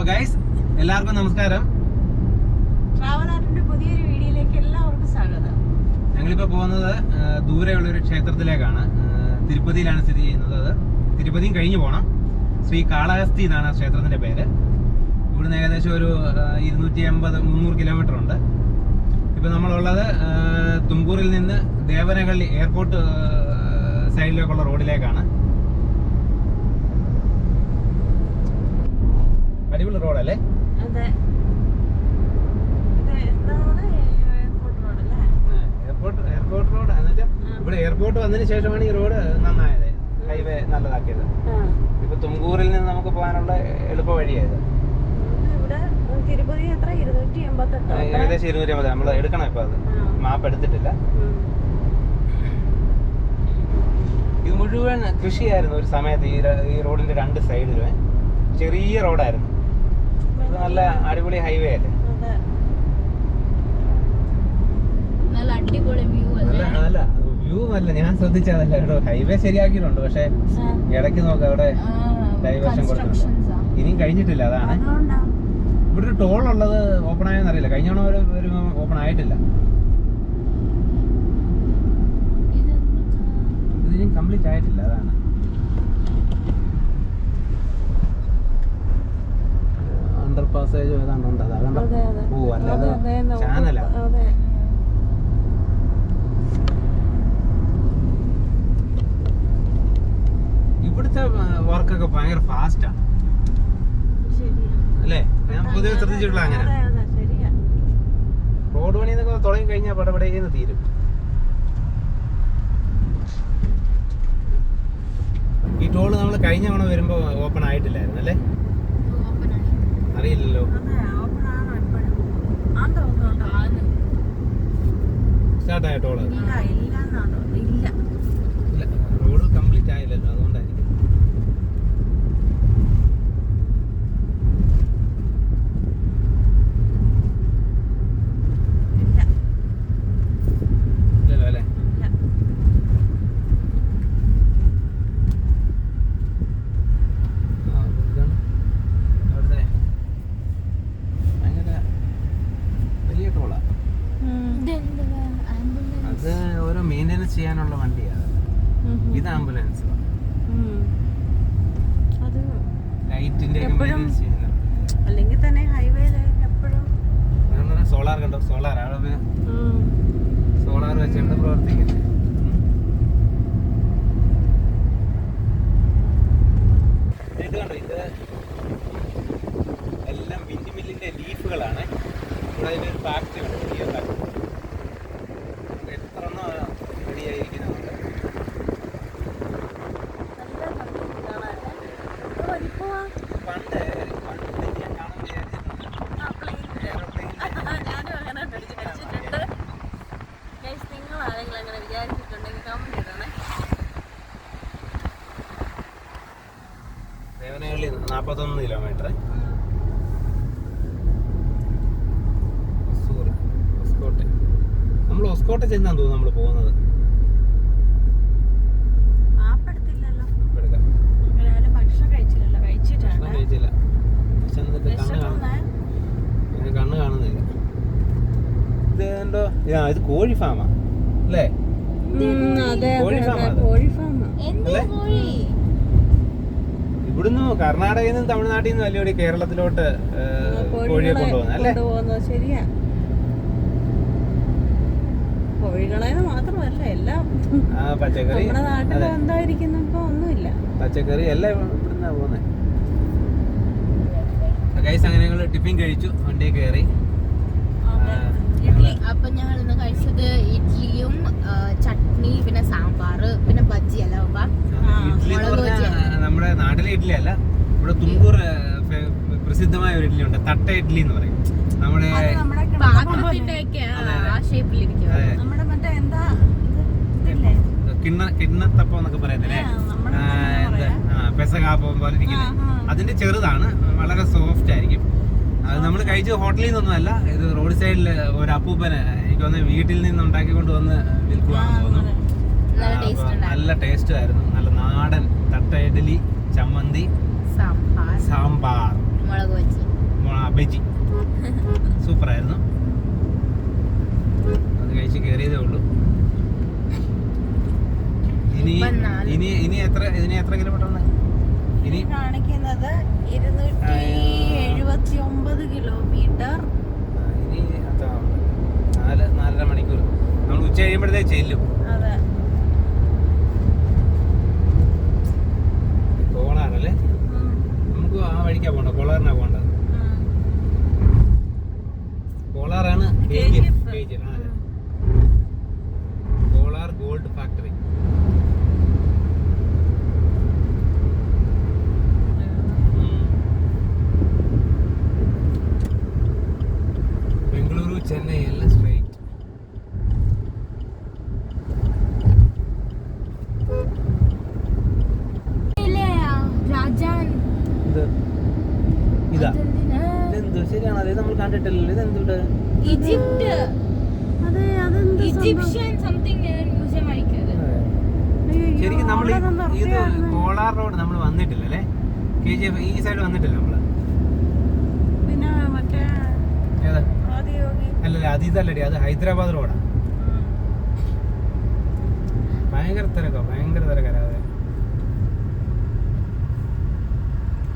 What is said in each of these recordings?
Guys എല്ലാവർക്കും നമസ്കാരം. ട്രാവലറിന്റെ പുതിയൊരു വീഡിയോയിലേക്ക് എല്ലാവർക്കും സ്വാഗതം. ഞങ്ങളിപ്പോൾ പോകുന്നത് ദൂരെയുള്ളൊരു ക്ഷേത്രത്തിലേക്കാണ്. തിരുപ്പതിയിലാണ് സ്ഥിതി ചെയ്യുന്നത്. അത് തിരുപ്പതിയും കഴിഞ്ഞു പോകണം. ശ്രീ കാളഹസ്തി എന്നാണ് ക്ഷേത്രത്തിന്റെ പേര്. ഇവിടുന്ന് ഏകദേശം ഒരു 280-300 കിലോമീറ്റർ ഉണ്ട്. ഇപ്പൊ നമ്മളുള്ളത് തുംകൂറിൽ നിന്ന് ദേവനഹള്ളി എയർപോർട്ട് സൈഡിലേക്കുള്ള റോഡിലേക്കാണ്. അടിപൊളി റോഡല്ലേ? അതെ, എയർപോർട്ട് റോഡ് എന്നുവെച്ചാൽ ഇവിടെ എയർപോർട്ട് വന്നതിന് ശേഷമാണ് ഈ റോഡ് നന്നായത്, ഹൈവേ നല്ലതാക്കിയത്. ഇപ്പൊ തുംകൂറിൽ നിന്ന് നമുക്ക് പോകാനുള്ള എളുപ്പ വഴിയായത്. ഏകദേശം 280 നമ്മൾ എടുക്കണം. ഇപ്പൊ അത് മാപ്പ് എടുത്തിട്ടില്ല. ഇത് മുഴുവൻ കൃഷിയായിരുന്നു ഒരു സമയത്ത്. ഈ റോഡിന്റെ രണ്ട് സൈഡിലും ചെറിയ റോഡായിരുന്നു. ഇത് നല്ല അടിപൊളി ഹൈവേ അല്ലേ? നല്ല അടിപൊളി വ്യൂ അല്ലേ? അല്ല വ്യൂ അല്ല, ഞാൻ ശ്രദ്ധിച്ചതല്ല കേട്ടോ. ഹൈവേ ശരിയാക്കിയിട്ടുണ്ട്, പക്ഷെ ഇടയ്ക്ക് നോക്കാം അവിടെ ഡൈവേർഷൻ കൊടുക്കുന്നുണ്ട്. ഇനിയും കഴിഞ്ഞിട്ടില്ല. അതാണ് ഇവിടെ ഒരു ടോൾ ഉള്ളത്. ഓപ്പൺ ആയെന്ന് അറിയില്ല. കഴിഞ്ഞോണം ഒരു ഓപ്പൺ ആയിട്ടില്ല. ഇതിനും കംപ്ലീറ്റ് ആയിട്ടില്ല. അതാണ് അണ്ടർ പാസേജ് ഏതാണ്ട് ഉണ്ട്. അതുകൊണ്ട് ഓ അല്ലാതെ ചാനലാ. ഇവിടുത്തെ വർക്കൊക്കെ ഭയങ്കര ഫാസ്റ്റാണ് അല്ലേ? ഞാൻ പൊതുവെ ശ്രദ്ധിച്ചിട്ടുള്ള അങ്ങനെ. റോഡ് പണി എന്നൊക്കെ തുടങ്ങി കഴിഞ്ഞാൽ പടപടേന്ന് തീരും. ഈ ടോള് നമ്മൾ കഴിഞ്ഞ തവണ വരുമ്പോ ഓപ്പൺ ആയിട്ടില്ലായിരുന്നു അല്ലേ? അറിയില്ലല്ലോ. സ്റ്റാർട്ടായ ടോള് റോഡ് കംപ്ലീറ്റ് ആയില്ലല്ലോ, അതുകൊണ്ടായിരിക്കും. ഇല്ലല്ലോ അല്ലേ? അവിടുത്തെ ഭയങ്കര വലിയ ടോളാ. അത് ഓരോ മെയിൻ്റെനൻസ് ചെയ്യാനുള്ള വണ്ടിയാണ്. ഇത് ആംബുലൻസ്. ലൈറ്റിന്റെ അല്ലെങ്കിൽ തന്നെ ഹൈവേയിൽ എപ്പോഴും സോളാർ കണ്ടോ? സോളാർ അവിടെ സോളാർ വെച്ചുകൊണ്ട് പ്രവർത്തിക്കുന്നത്. ഇത് കണ്ടോ? ഇത് എല്ലാം വിൻഡ് മില്ലിന്റെ ലീഫുകളാണ്. ഇവിടെ അതിന്റെ ഒരു ഫാക്ടറി ഉണ്ട്. വലിയ ഫാക്ടറി. എത്ര എണ്ണം റെഡിയായിരിക്കുന്നുണ്ട്. പണ്ട് ഞാൻ കാണാൻ വിചാരിച്ചിട്ടുണ്ട്. ദേവനഹള്ളി 41 കിലോമീറ്റർ. നമ്മൾ ഒസ്കോട്ടെ ചെന്നാന്ന് തോന്നുന്നു നമ്മൾ പോകുന്നത്. കഴിച്ചില്ല. കണ്ണ് കാണുന്നില്ല. ഇത് കണ്ടോ? ഇത് കോഴി ഫാമാ അല്ലേ? കോഴി ഫാമാ. ഇവിടുന്ന് കർണാടകയിൽ നിന്നും തമിഴ്നാട്ടിൽ നിന്നും അല്ലേ കേരളത്തിലോട്ട് കോഴിയെ കൊണ്ടുപോകുന്നത് അല്ലേ? ശരിയാ. കോഴികളെ മാത്രമല്ല എല്ലാം. പച്ചക്കറി നമ്മുടെ നാട്ടിൽ എന്തായിരിക്കുന്നു ഇപ്പൊ ഒന്നുമില്ല. പച്ചക്കറി എല്ലാം ഇവിടുന്നാ പോകുന്നത്. ഗൈസ് അങ്ങനെ ഞങ്ങൾ ടിഫിൻ കഴിച്ചു, വണ്ടിയിൽ കയറി. അപ്പൊ ഞങ്ങൾ ഇന്ന് കഴിച്ചത് ഇഡ്ലിയും ചട്നി, പിന്നെ സാമ്പാറ്, പിന്നെ ബജ്ജി എല്ലാം. ഇഡ്ലി നമ്മുടെ നാട്ടിലെ ഇഡ്ലി അല്ല, ഇവിടെ തുംകൂർ പ്രസിദ്ധമായ ഒരു ഇഡ്ലി ഉണ്ട്. തട്ട ഇഡ്ലി എന്ന് പറയും. നമ്മുടെ കിണ്ണത്തപ്പം എന്നൊക്കെ പറയത്തില്ലേ? പെസകാപ്പം പോലെ ഇരിക്കുന്നത്. അതിന്റെ ചെറുതാണ്, വളരെ സോഫ്റ്റ് ആയിരിക്കും. അത് നമ്മൾ കഴിച്ച ഹോട്ടലിൽ നിന്നൊന്നുമല്ല. ഇത് റോഡ് സൈഡിൽ ഒരു അപ്പൂപ്പന് എനിക്ക് തോന്നുന്നു വീട്ടിൽ നിന്ന് ഉണ്ടാക്കിക്കൊണ്ട് വന്ന് വിൽക്കുവാണെന്ന് തോന്നുന്നു. നല്ല ടേസ്റ്റ് ആയിരുന്നു. നല്ല നാടൻ തട്ട ഇഡ്ഡലി, ചമ്മന്തി, സാമ്പാർ, ബജി സൂപ്പറായിരുന്നു. അത് കഴിച്ച് കയറിയതേ ഉള്ളൂ. ഇനി എത്ര കിലോമീറ്റർ ആണ് ഇനി കാണിക്കുന്നത്? 279 കിലോമീറ്റർ. ഇനി 4.5 മണിക്കൂർ. നമ്മൾ ഉച്ച കഴിയുമ്പോഴത്തേക്ക് ചെല്ലും. അതെ, കോളാറല്ലേ? നമുക്ക് ആ വഴിക്കാ പോകണ്ട, കോളാറിനാ പോകേണ്ടത്. കോളാറാണ് കോളാർ ഗോൾഡ് ഫാക്ടറി. ബംഗളൂരു, ചെന്നൈ എല്ലാം സ്ട്രൈറ്റ്. ഇതാ ഇതെന്തോ ശരിയാണോ? അത് നമ്മൾ കണ്ടിട്ടില്ലല്ലോ. ഇതെന്തോ ഈജിപ്റ്റ്, അതെ, അതെന്ത് ഈജിപ്ഷ്യൻ സംതിങ് മ്യൂസിയം ആയിരിക്കും. ശരിക്കും നമ്മൾ ഇത് കോളാർ റോഡ് നമ്മൾ വന്നിട്ടില്ല അല്ലേ? KGF ഈ സൈഡ് വന്നിട്ടില്ല നമ്മള്. പിന്നെ മറ്റേ ഏതാ? ആദിയോഗി. അല്ലല്ല, അത് ഇതല്ലടി, അത് ഹൈദരാബാദ് റോഡാ. ഭയങ്കര തിരക്കരാതെ.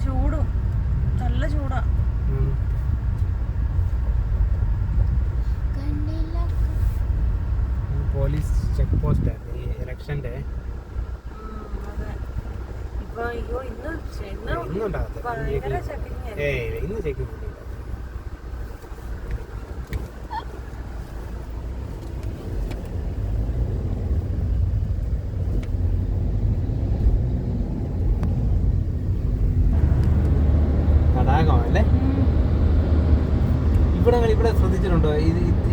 ചൂടും നല്ല ചൂടാ. പോലീസ് ചെക്ക് പോസ്റ്റ് ഈ ഇലക്ഷന്റെ ഇന്ന് ചെക്ക് തടാകമല്ലേ? ഇവിടെ ശ്രദ്ധിച്ചിട്ടുണ്ടോ?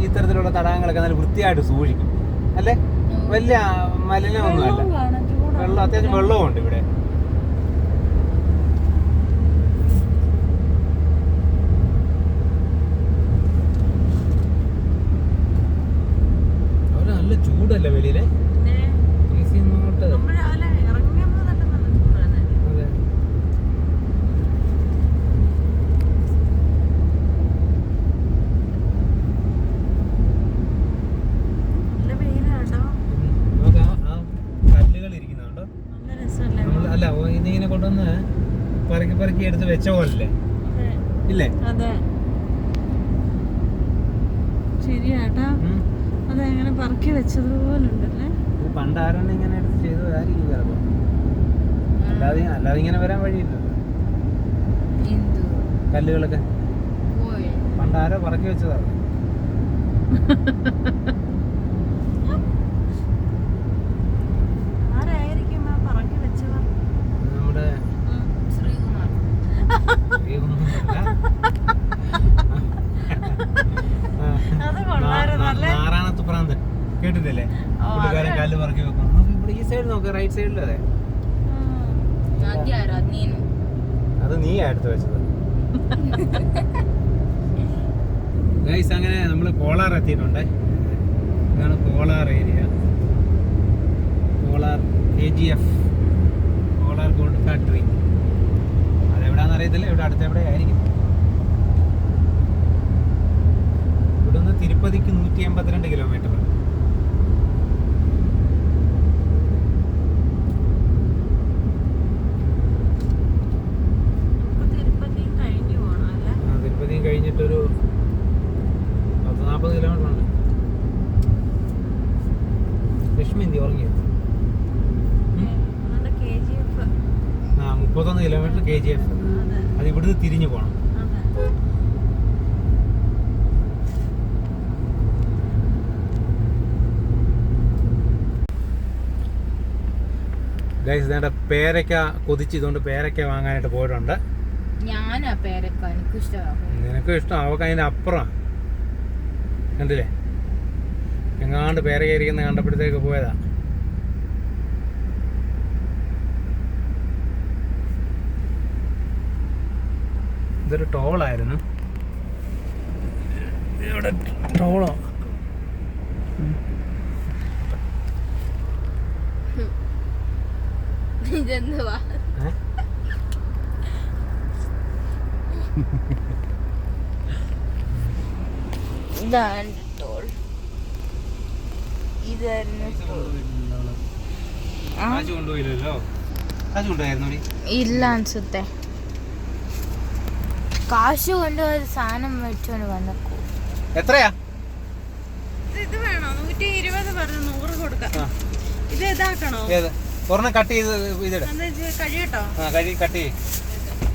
ഇത്തരത്തിലുള്ള തടാകങ്ങളൊക്കെ നല്ല വൃത്തിയായിട്ട് സൂക്ഷിക്കും അല്ലേ? വലിയ മലിനമൊന്നുമല്ല. വെള്ളം അത്യാവശ്യം വെള്ളവുമുണ്ട് ഇവിടെ. അവിടെ നല്ല ചൂടല്ലേ വെളിയിലെ? അല്ല, ഇതിങ്ങനെ കൊണ്ടുവന്ന് പറക്കി എടുത്ത് വെച്ച പോലല്ലേ? ഇല്ലേ? അതെ, ശരിയാട്ടാ. അതെങ്ങനെ പറക്കി വെച്ചതുപോലുണ്ടല്ലേ? ഇത് പണ്ട് ആരാണ് ഇങ്ങനെ എടുത്ത് ചെയ്തതായിരിക്കും ചിലപ്പോ. അല്ലാതെ ഇങ്ങനെ വരാൻ വഴിയില്ലല്ലോ. കല്ലുകളൊക്കെ പണ്ട് ആരോ പറക്കി വെച്ചതാണ്. നാറാണത്ത് പ്രാന്തൻ കേട്ടിട്ടില്ലേ? പുള്ളിക്കാരൻ കല്ല് പറക്കി വെക്കണം. ഇവിടെ ഈ സൈഡ് നോക്ക്, റൈറ്റ് സൈഡിൽ. അതെ, അത് നീ എടുത്ത് വെച്ചത്. ഗൈസ്, അങ്ങനെ നമ്മൾ കോളാർ എത്തിയിട്ടുണ്ട്. ഇതാണ് Kolar area. Kolar KGF, Kolar gold factory. അതെവിടാന്ന് അറിയത്തില്ല. ഇവിടെ അടുത്ത് എവിടെ ആയിരിക്കും. ഇവിടുന്ന് തിരുപ്പതിക്ക് 182 കിലോമീറ്റർ. തിരുപ്പതിയും കഴിഞ്ഞിട്ടൊരു 40 കിലോമീറ്റർ ഉണ്ട്. ലക്ഷ്മി എന്തി ഉറങ്ങിയത്? 31 കിലോമീറ്റർ KGF. അത് ഇവിടുന്ന് തിരിഞ്ഞു പോകണം. ഗൈസ്, ഇതേണ്ട പേരക്ക കൊതിച്ച്, ഇതുകൊണ്ട് പേരക്ക വാങ്ങാനായിട്ട് പോയിട്ടുണ്ട്. ഞാനാ പേരക്ക, എനിക്കും ഇഷ്ടമാണ്. നിനക്കും ഇഷ്ടം, അവൾക്ക് അതിൻ്റെ അപ്പുറം. കണ്ടില്ലേ? എങ്ങാണ്ട് പേരക്ക ഇരിക്കുന്ന കണ്ടപ്പോഴത്തേക്ക് പോയതാ. ഇതൊരു ടോളായിരുന്നു. ഇവിടെ ടോളോ? ഇതെന്തുവാ? ഇതാണ് ടോൾ. ഇതായിരുന്നു ടോൾ. കാശ് കൊണ്ടുപോയില്ലല്ലോ. കാശ് കൊണ്ടുപോയായിരുന്നു ഇല്ല അൻസുത്തെ. കാശ് കൊണ്ടുപോയ സാധനം മേടിച്ചോണ്ട് വന്നേക്കൂ. എത്രയാ? ഇത് വേണോ? 120 പറഞ്ഞു, 100 കൊടുക്കാം. ഇത് ഇതാക്കണോ? ഏത് ഒരെണ്ണം കട്ട് ചെയ്ത് ഇതിടാ. കഴിയട്ടോ? കട്ട് ചെയ്ത്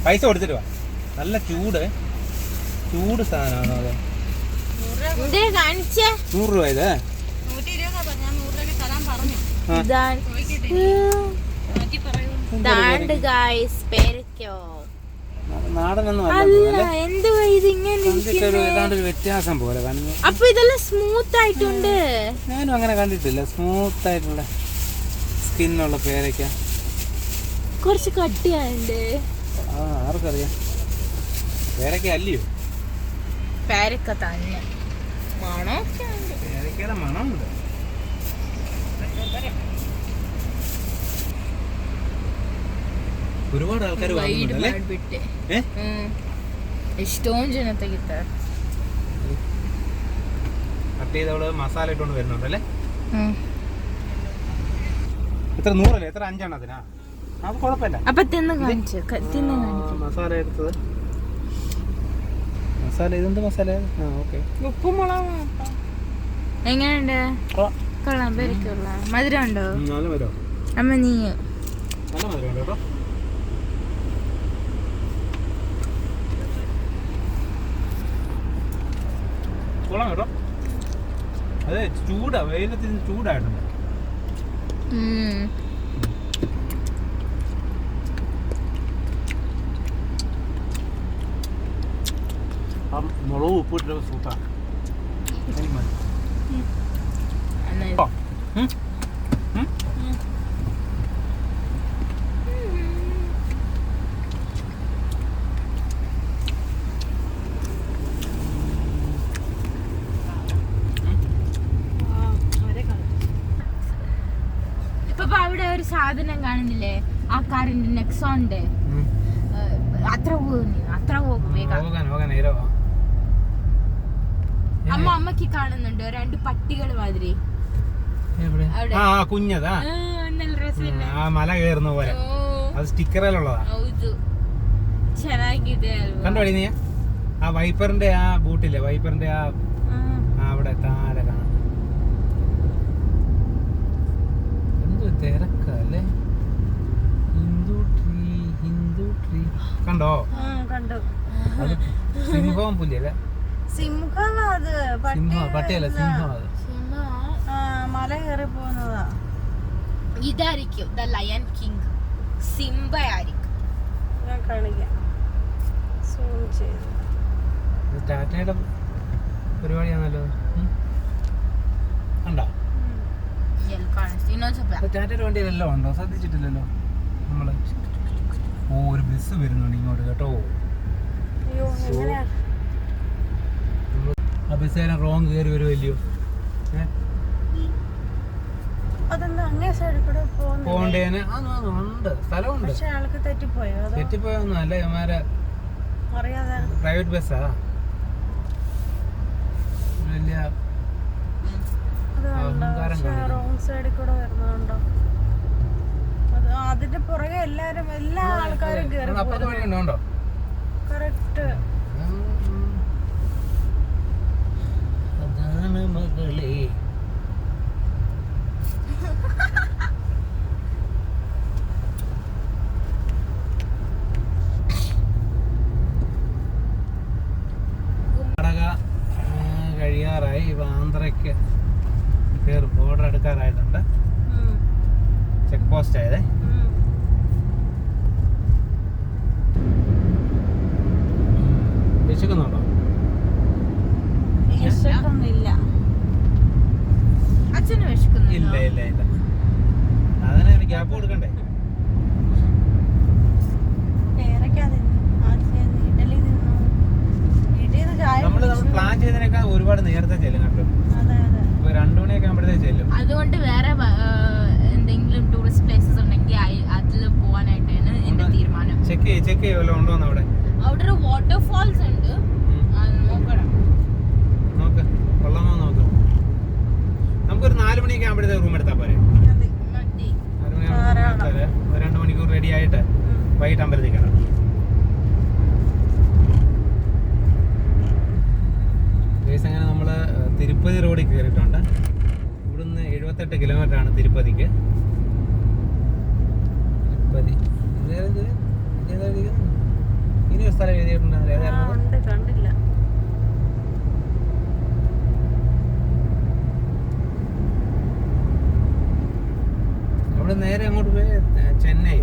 പൈസ കൊടുത്തിട്ട് വാ. നല്ല ചൂട് സാധനമാണോ അത്? 100 രൂപ ഇത്. 120 ഞാൻ 100 രൂപയ്ക്ക് തരാൻ പറഞ്ഞു. നാടനൊന്നും അല്ല, എന്തുവാ ഇത് ഇങ്ങനെ ഒരു വ്യത്യാസം പോലെ കാണുന്നു. അപ്പൊ ഇതെല്ലാം സ്മൂത്ത് ആയിട്ടുണ്ട്. ഞാനും അങ്ങനെ കണ്ടിട്ടില്ല. സ്മൂത്ത് ആയിട്ടുള്ള സ്കിന്നുള്ള പേരയ്ക്ക. കുറച്ച് കട്ടിയാണ്ട്. ആർക്കറിയാം, പേരയ്ക്ക അല്ലയോ? പേരക്ക തന്നെ മണമൊക്കെ ഉണ്ട്. പേരയ്ക്കയുടെ മണമുണ്ട്. ഒരുപാട് ആൾക്കാർ ഇഷ്ടവും ജനത്തകിത്ത കട്ട് ചെയ്തവള് മസാല ഇട്ടുകൊണ്ട് വരുന്നുണ്ടല്ലേ. എത്ര 100 അല്ലേ? എത്ര 5 എണ്ണത്തിനാ? അത് കുഴപ്പമില്ല. അപ്പൊ തിന്ന് കാണിച്ചു. മസാല എടുത്തത്. മസാല ഇതെന്ത് മസാല? ഓക്കെ. ഉപ്പും മുളകും എങ്ങനെയുണ്ട്? കൊള്ളാം. പേരക്കുള്ള മധുരം ഉണ്ടോ? നല്ല മധുരം. അമ്മ നീ നല്ല മധുരം ഉണ്ട് കേട്ടോ. കൊള്ളാം കേട്ടോ. അത് ചൂടാ, വെയിലത്തിന് ചൂടായിട്ടുണ്ട്. മുളക് ഉപ്പിട്ട് സൂപ്പാണ്. എനിക്ക് മതി. ഇപ്പൊ അവിടെ ഒരു സാധനം കാണുന്നില്ലേ? ആ കാറിന്റെ നെക്സോണിന്റെ അത്ര പോകും വേഗം. അമ്മക്ക് കാണുന്നുണ്ട് 2 പട്ടികൾ മാതിരി. കുഞ്ഞതാ മല കയറുന്ന പോലെ. അത് സ്റ്റിക്കറിലുള്ളതാ. ಚೆನ್ನಾಗಿದೆ കണ്ടോടി നീ? ആ വൈപ്പറിന്റെ ആ ബൂട്ടില്ലേ, വൈപ്പറിന്റെ അവിടെ താഴെ കാണാം. എന്ത് തിരക്കല്ലേ. ഹിന്ദു ട്രീ കണ്ടോ? കണ്ടു. അത് സിംഹം പുലിയല്ലേ? സിംഹത് പട്ടിയല്ല, സിംഹം. അത് മല കയറി പോകുന്നതാ. ഇതായിരിക്കും ദ ലയൺ കിങ്. സിംബ ആയിരിക്കും. ഞാൻ കാണിക്കാം. സൂം ചെയ്ത്. ടാറ്റയുടെ പരിപാടിയാണല്ലോ. കണ്ടോ? ടാറ്റയുടെ വണ്ടിയിലെല്ലാം ഉണ്ടോ? ശ്രദ്ധിച്ചിട്ടില്ലല്ലോ നമ്മള്. ഒരു ബസ് വരുന്നുണ്ട് ഇങ്ങോട്ട് കേട്ടോ. അയ്യോ, എങ്ങനെയാ? ആ ബസ്സേനെ റോങ് കയറി വരുമല്ലയോ? അതെന്താ അങ്ങേ സൈഡിൽ കൂടെ പോണ്ടേന് ഉണ്ട്, സ്ഥലമുണ്ട്. പക്ഷെ ആൾക്ക് തെറ്റിപ്പോയോ? തെറ്റിപ്പോയൊന്നും അല്ല, ഇവന്മാരെ അറിയാതെ പ്രൈവറ്റ് ബസ്സാ. വലിയ അഹങ്കാരം റോങ് സൈഡിൽ കൂടെ വരുന്നുണ്ടോ? അതിന്റെ പുറകെ എല്ലാ ആൾക്കാരും കയറി വഴിയുണ്ടോ? കറക്റ്റ്. അതാണ് മകളെ. കഴിയാറായി. ഇപ്പൊ ആന്ധ്രയ്ക്ക് ബോർഡർ എടുക്കാറായിട്ടുണ്ട്. ചെക്ക് പോസ്റ്റ് ആയതേ. വിശക്കുന്നുണ്ടോ? അച്ഛന് വിശക്കുന്നു? ഇല്ല ഇല്ല ഇല്ല. അതിന് ഒരു ഗ്യാപ്പ് കൊടുക്കണ്ടേ? നമ്മൾ പ്ലാൻ ചെയ്തതിനേക്കാൾ ഒരുപാട് നേരത്തെ ചെല്ലും കേട്ടോ. 2 മണിയൊക്കെ ആകുമ്പോഴത്തേക്ക് ചെല്ലും. അതുകൊണ്ട് വേറെ എന്തെങ്കിലും ടൂറിസ്റ്റ് പ്ലേസസ് ഉണ്ടെങ്കിൽ അതിൽ പോവാനായിട്ടാണ് എന്റെ തീരുമാനം. ചെക്ക് ചെയ്യുമല്ലോ ഉണ്ടോന്ന് അവിടെ. അവിടെ ഒരു വാട്ടർഫാൾസ് ഉണ്ട്, അത് നോക്കണം. നോക്ക്. കൊള്ളാമോ നോക്ക്. നമുക്കൊരു 4 മണിയൊക്കെ ആകുമ്പോഴത്തേക്ക് റൂം എടുത്താൽ പോരെ? മതി. 4 മണിയാകുമ്പോൾ 2 മണിക്കൂർ റെഡി ആയിട്ട് വൈകിട്ട് അമ്പലത്തിൽ കയറാം. അങ്ങനെ നമ്മൾ തിരുപ്പതി റോഡിൽ കയറിയിട്ടുണ്ട്. ഇവിടുന്ന് 78 കിലോമീറ്റർ ആണ് തിരുപ്പതിക്ക്. തിരുപ്പതി ഇനി ഒരു സ്ഥലം എഴുതിയിട്ടുണ്ട്. ഉണ്ട്, കണ്ടില്ല. അവിടെ നേരെ അങ്ങോട്ട് പോയി ചെന്നൈ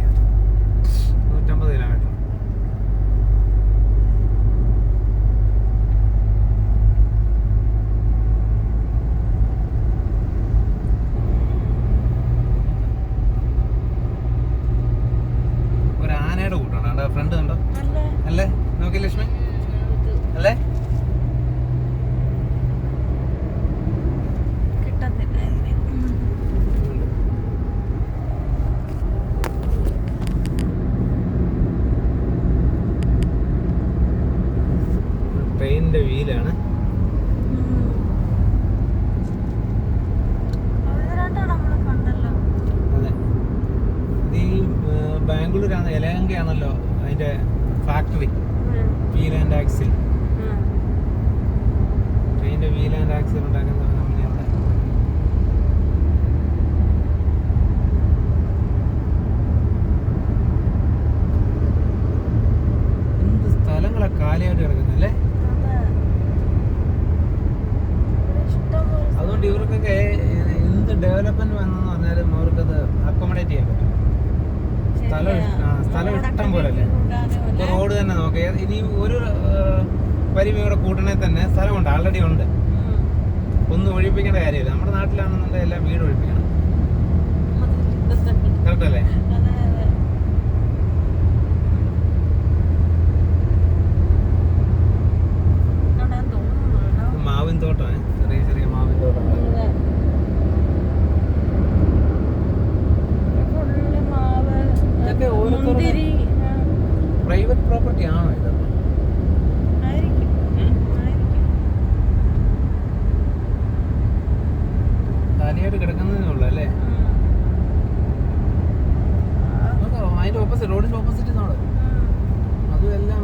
150 കിലോമീറ്റർ. ഒരു ആനയുടെ കൂട്ടുണ്ട് ഫ്രണ്ട് കണ്ടോ? അല്ലേ നോക്കി ലക്ഷ്മി അല്ലേ? ട്രെയിനിന്റെ വീലാണ്. അതെ, ഇത് ഈ ബാംഗ്ലൂരാണ്, എലഹങ്കയാണല്ലോ അതിന്റെ ഫാക്ടറി. വീൽ ആൻഡ് ആക്സിൽ, ട്രെയിനിന്റെ വീൽ ആൻഡ് ആക്സിൽ ഉണ്ടാക്കുന്ന കമ്പനിയാണ്. എന്ത് സ്ഥലങ്ങളെ കാലിയായിട്ട് കിടക്കുന്നല്ലേ. അതുകൊണ്ട് ഇവർക്കൊക്കെ എന്ത് ഡെവലപ്മെന്റ് വന്നെന്ന് പറഞ്ഞാലും അവർക്കത് അക്കോമഡേറ്റ് ചെയ്യാൻ പറ്റും. സ്ഥലം ഇഷ്ടം പോലെ അല്ലേ. ഇപ്പൊ റോഡ് തന്നെ നോക്കുക. ഇനി ഒരു പരിധി കൂടെ കൂട്ടണേ തന്നെ സ്ഥലമുണ്ട്, ആൾറെഡി ഉണ്ട്. ഒന്നും ഒഴിപ്പിക്കേണ്ട കാര്യമില്ല. നമ്മുടെ നാട്ടിലാണെന്നുണ്ടെങ്കിൽ എല്ലാം വീട് ഒഴിപ്പിക്കണം. കറക്റ്റ് അല്ലേ? മാവിൻ തോട്ടമാണ്, ചെറിയ ചെറിയ മാവിൻ തോട്ടം. ഇതൊക്കെ ഓരോരുത്തരുടെ പ്രൈവറ്റ് പ്രോപ്പർട്ടി ആണോ ഇതൊക്കെ? കാലിയായിട്ട് കിടക്കുന്നതേ ഉള്ളു അല്ലേ? അതിന്റെ ഓപ്പോസിറ്റ്, റോഡിന്റെ ഓപ്പോസിറ്റ് നോട്, അതും എല്ലാം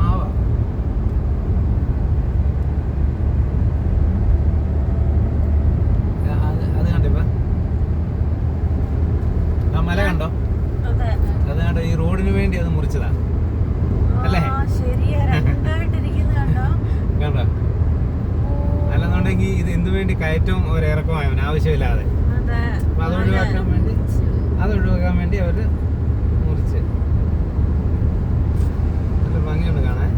മാവാ. അത് കണ്ടിപ്പ ആ മല കണ്ടോ? അത് കണ്ടോ? ഈ റോഡിന് വേണ്ടി അത് മുറിച്ചതാ അല്ലേ? കണ്ടോ? അല്ലെന്നുണ്ടെങ്കിൽ ഇത് എന്തു വേണ്ടി കയറ്റവും ഒരിറക്കമായവൻ ആവശ്യമില്ലാതെ. അപ്പൊ അത് ഒഴിവാക്കാൻ വേണ്ടി അവര് മുറിച്ച്. നല്ല ഭംഗിയുണ്ട് കാണാൻ.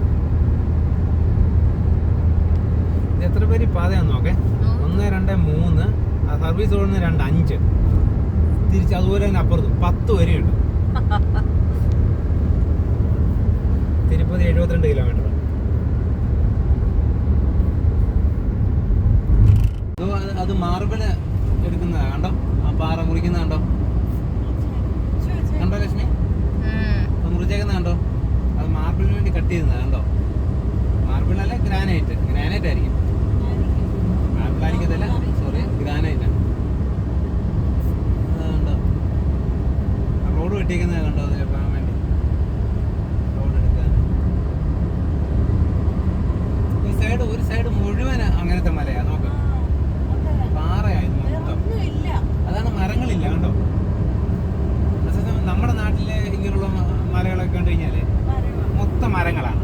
ഇത് എത്ര പേര് പാതയാന്ന് നോക്കേ. 1, 2, 3 ആ സർവീസ് ഓടുന്ന 2, 5 തിരിച്ച് അതുപോലെ തന്നെ അപ്പുറത്തും 10 വരെയുണ്ട്. തിരുപ്പതി 72 കിലോമീറ്റർ. അത് മാർബിള് എടുക്കുന്നതാ കണ്ടോ? ആ പാറ മുറിക്കുന്ന കണ്ടോ? കണ്ടോ ലക്ഷ്മി? അത് മുറിച്ചേക്കുന്ന കണ്ടോ? അത് മാർബിളിന് വേണ്ടി കട്ട് ചെയ്യുന്നതാ കണ്ടോ? മാർബിൾ അല്ല, ഗ്രാനൈറ്റ്. ഗ്രാനൈറ്റ് ആയിരിക്കും, മാർബിൾ ആയിരിക്കത്തില്ല, സോറി, ഗ്രാനൈറ്റ് ആണ്. കണ്ടോ റോഡ് വെട്ടിക്കുന്നത് കണ്ടോ? അത് പോകാൻ വേണ്ടി റോഡ് എടുക്കാൻ. ഈ സൈഡ്, ഒരു സൈഡ് മുഴുവൻ അങ്ങനത്തെ മലയാ. നോക്കാം, പാറയായിരുന്നു മൊത്തം. അതാണ്, മരങ്ങളില്ല കണ്ടോ? നമ്മുടെ നാട്ടിലെ ഇങ്ങനെയുള്ള മലകളൊക്കെ കണ്ടു കഴിഞ്ഞാല് മൊത്തം മരങ്ങളാണ്,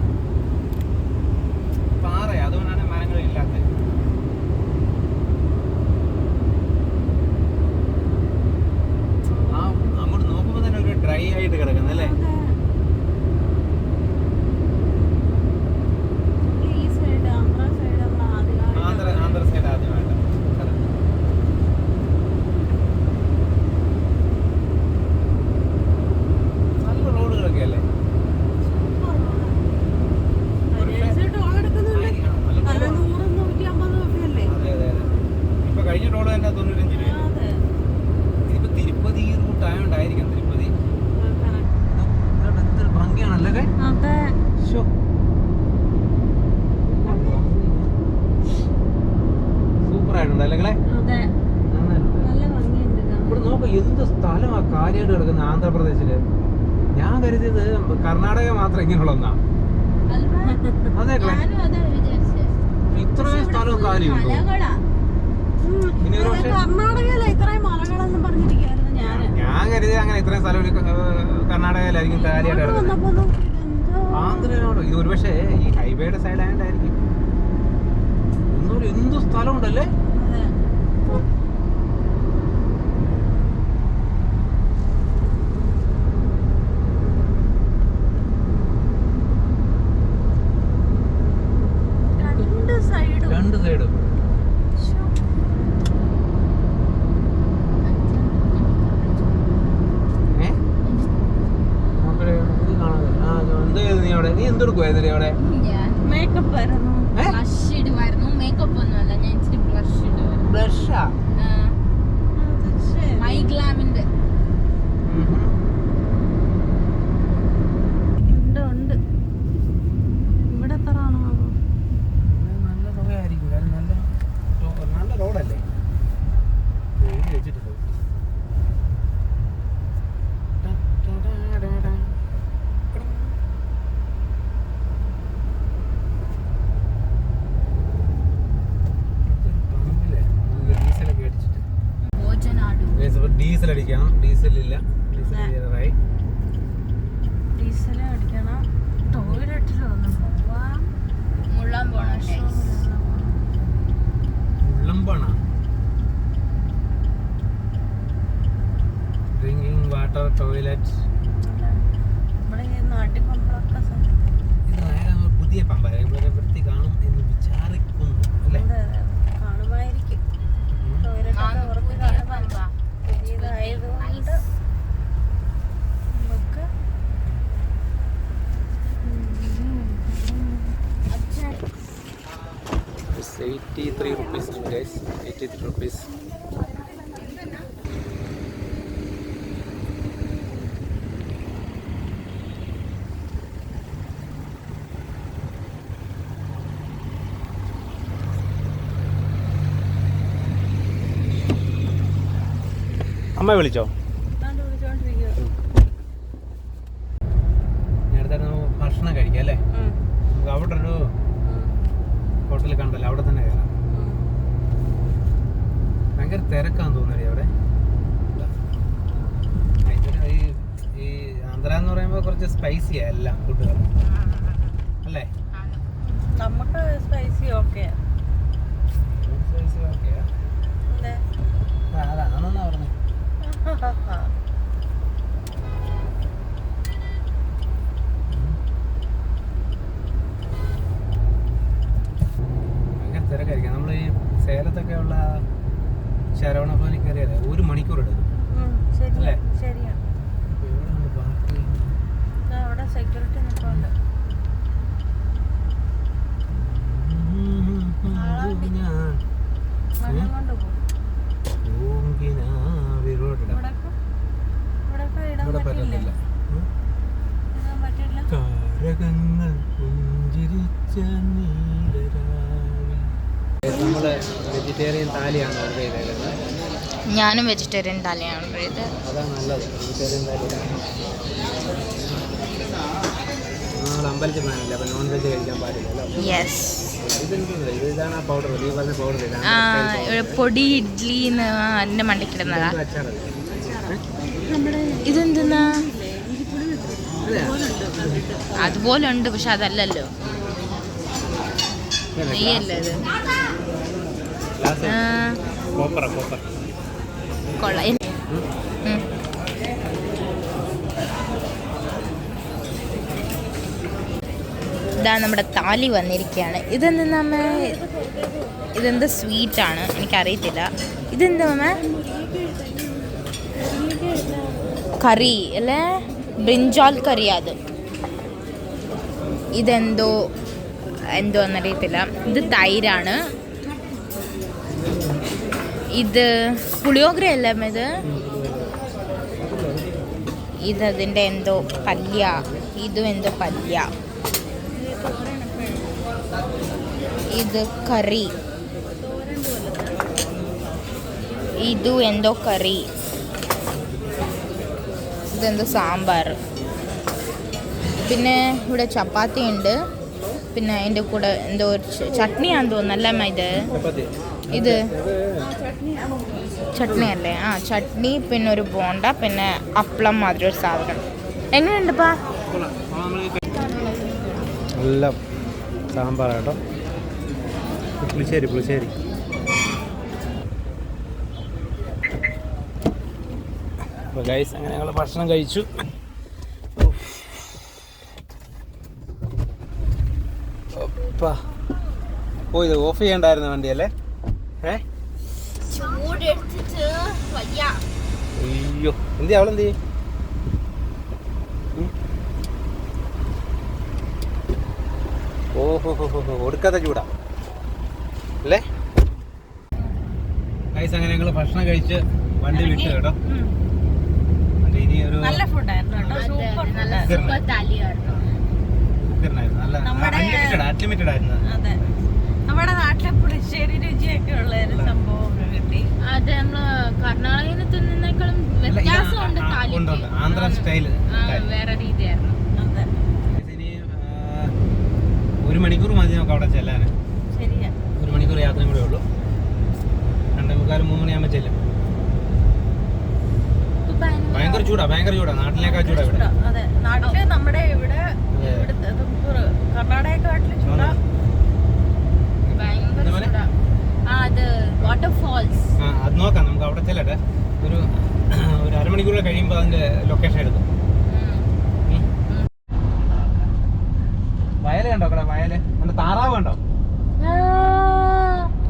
പാറയാ. അതുകൊണ്ടാണ് മരങ്ങളില്ലാത്തത്. ആ അങ്ങോട്ട് നോക്കുമ്പോൾ തന്നെ ഒരു ഡ്രൈ ആയിട്ട് കിടക്കുന്നത് കാലിയായിട്ട് കിടക്കുന്ന ആന്ധ്രാപ്രദേശില്. ഞാൻ കരുതിയത് കർണാടക മാത്രം ഇങ്ങനെയുള്ള ഒന്നാ. അതെ, ഇത്രയും സ്ഥലവും കാലിയുണ്ടോ? ഇനി ഒരു പക്ഷേ കർണാടകയിലെ ഇത്രയും മലകളെന്നും പറഞ്ഞിരിക്കുകയായിരുന്നു ഞാൻ കരുതി അങ്ങനെ ഇത്രയും സ്ഥലം കർണാടകയിലായിരിക്കും കാലിയായിട്ട് കിടക്കുന്നത്. ആന്ധ്രയിലാണോ ഇത്? ഒരുപക്ഷെ ഈ ഹൈവേയുടെ സൈഡായിട്ടായിരിക്കും. ഒന്നുകൂടി എന്തു സ്ഥലം ഉണ്ടല്ലേ. രണ്ട് സൈഡും നീ എന്തെടുക്കുവായിരുന്നു അവിടെ? മേക്കപ്പ് ആയിരുന്നു. ബ്ലഷ് ഇടുവായിരുന്നു. മേക്കപ്പ് ഒന്നുമല്ല, ഞാൻ ഇച്ചിരി ബ്ലഷ് ഇടുവായിരുന്നു. ബ്ലഷാ? മൈ ഗ്ലാമിന്റെ ഉണ്ട്. ഇവിടെ എത്ര ആണോ? നല്ല തുകയായിരിക്കും. കാരണം നല്ല റോഡല്ലേ വെച്ചിട്ട്. ഡീസൽ അടിക്കണം. ഡീസലില്ല. ഡീസൽ അടിക്കണം. ടോയ്ലറ്റിലൊന്നും പോവാം. മുള്ളാൻ പോണം. ഉള്ളംബാണ ഡ്രിങ്കിങ് വാട്ടർ ടോയ്ലറ്റ്. നമ്മളെ ഈ നാട്ടിൽ പമ്പളൊക്കെ ഇത് നേരെ പുതിയ പമ്പായ വൃത്തി കാണും എന്ന് വിചാരിക്കുന്നു അല്ലേ? കാണുമായിരിക്കും. ടോയ്ലറ്റൊക്കെ വൃത്തി കാണുമ്പോൾ പുതിയതായതുകൊണ്ട് നമുക്ക് 83 rupees guys. 83 rupees. അമ്മ വിളിച്ചോ? നേരത്തെ ഭക്ഷണം കഴിക്കാം അല്ലേ? നമുക്ക് അവിടെ ഒരു ഹോട്ടലിൽ കണ്ടല്ലോ, അവിടെ തന്നെ കയറാം. ഭയങ്കര തിരക്കാന്ന് തോന്നുന്നേ അവിടെ. ഈ ആന്ധ്ര എന്ന് പറയുമ്പോൾ കുറച്ച് സ്പൈസിയാ എല്ലാം ഫുഡുകൾ അല്ലേ? നമുക്ക് സ്പൈസി ഓക്കെ. സ്പൈസി ഓക്കെയാ? അതാണെന്നാ പറഞ്ഞത്. ഭയങ്കര തിരക്കായിരിക്കും. നമ്മൾ ഈ സേലത്തൊക്കെ ഉള്ള ശരവണഭവനിൽ കയറിയാലേ 1 മണിക്കൂർ എടുക്കും അല്ലേ? ശരിയാണ്. അവിടെ സെക്യൂരിറ്റി നിൽക്കുന്നുണ്ട്. ഇവിടെ പറ്റത്തില്ല. താരകങ്ങൾ പുഞ്ചിരിച്ച നീലരാവിൽ. നമ്മള് വെജിറ്റേറിയൻ താലിയാണ് ഓർഡർ ചെയ്തേക്കുന്നത്. ഞാനും വെജിറ്റേറിയൻ താലിയാണ് ഓർഡർ ചെയ്തത്. അതാണ് നല്ലത്. വെജിറ്റേറിയൻ താലിയാണ്. നമ്മൾ അമ്പലത്തിൽ പോകാനില്ല, അപ്പം നോൺ വെജ് കഴിക്കാൻ പാടില്ലല്ലോ. യെസ്. ഇതാണ് പൗഡർ. നീ പറഞ്ഞ പൗഡർ ഇതാണ്. പൊടി ഇഡ്ലി അതിന്റെ മണ്ടിക്കിടുന്നതാ. അച്ചാറല്ലേ ഇതെന്തെന്നാ? അതുപോലെ ഉണ്ട്, പക്ഷെ അതല്ലല്ലോ. നെയ്യല്ലേ ഇത്? കൊള്ളാം. ഇതാ നമ്മുടെ താലി വന്നിരിക്കുകയാണ്. ഇതെന്താ അമ്മ? ഇതെന്താ സ്വീറ്റാണ്, എനിക്കറിയത്തില്ല. ഇതെന്താ അമ്മ? കറി അല്ലേ? ബ്രിഞ്ചാൽ കറി. അത് ഇതെന്തോ എന്നറിയത്തില്ല. ഇത് തൈരാണ്. ഇത് പുളിയോഗ്ര അല്ലേ അമ്മ? ഇതതിൻ്റെ എന്തോ പല്യ. ഇതും എന്തോ പല്യ. ഇത് കറി. ഇതും എന്തോ കറി. ഇതെന്തോ സാമ്പാർ. പിന്നെ ഇവിടെ ചപ്പാത്തി ഉണ്ട്. പിന്നെ അതിൻ്റെ കൂടെ എന്തോ ചട്നിയാന്ന് തോന്നുന്നല്ലേ അമ്മ ഇത്? ഇത് ചട്നി അല്ലേ? ആ ചട്നി, പിന്നെ ഒരു ബോണ്ട, പിന്നെ അപ്പളം മാതിരി ഒരു സാധനം. എങ്ങനെയുണ്ടപ്പാ? നല്ല സാമ്പാർ കേട്ടോ. പുളിശ്ശേരി അപ്പോൾ ഗൈസ് അങ്ങനെ ഞങ്ങൾ ഭക്ഷണം കഴിച്ചു. ഇത് ഓഫ് ചെയ്യണ്ടായിരുന്നു വണ്ടിയല്ലേ? അയ്യോ എന്തി അവളെന്തി? ഓഹോ ഒടുക്കാത്ത ചൂടാ അല്ലേ? ഗൈസ് അങ്ങനെ ഞങ്ങൾ ഭക്ഷണം കഴിച്ച് വണ്ടി വിട്ടു കേട്ടോ. ഇനി ഒരു നല്ല ഫുഡായിരുന്നു കേട്ടോ. സൂപ്പർ അൺലിമിറ്റഡ് ആയിരുന്നു. അതെ, നമ്മുടെ നാട്ടിലെ പുളിശ്ശേരി രുചിയൊക്കെ ഉള്ള ഒരു സംഭവം കിട്ടി. അത് നമ്മള് കർണാടകയിൽ തിന്നേക്കാളും വ്യത്യാസമുണ്ട്. ആന്ധ്ര സ്റ്റൈൽ വേറെ രീതിയായിരുന്നു. അതെ, ഇനി 1 മണിക്കൂർ മതി നമുക്ക് അവിടെ ചെല്ലാൻ. ശരിയാ, 1 മണിക്കൂർ യാത്രയും കൂടെ ഉള്ളൂ. 2:45-3 മണിയാകുമ്പോൾ ചെല്ലും. ഭയങ്കര ചൂടാ നാട്ടിലേക്കാ ചൂടാ ഇവിടെ. അതെ, നാട്ടില് നമ്മുടെ ഇവിടെ കർണാടകക്കാട്ടില് ചൂടാ. ഭയങ്കര ചൂടാ. അത് വാട്ടർഫാൾസ് അത് നോക്കാം നമുക്ക്. അവിടെ ചെല്ലട്ടെ. ഒരു 1/2 മണിക്കൂർ കഴിയുമ്പോൾ അതിന്റെ ലൊക്കേഷൻ എടുക്കും. വയല് കണ്ടോ? വയല് നമ്മുടെ താറാവ് കണ്ടോ?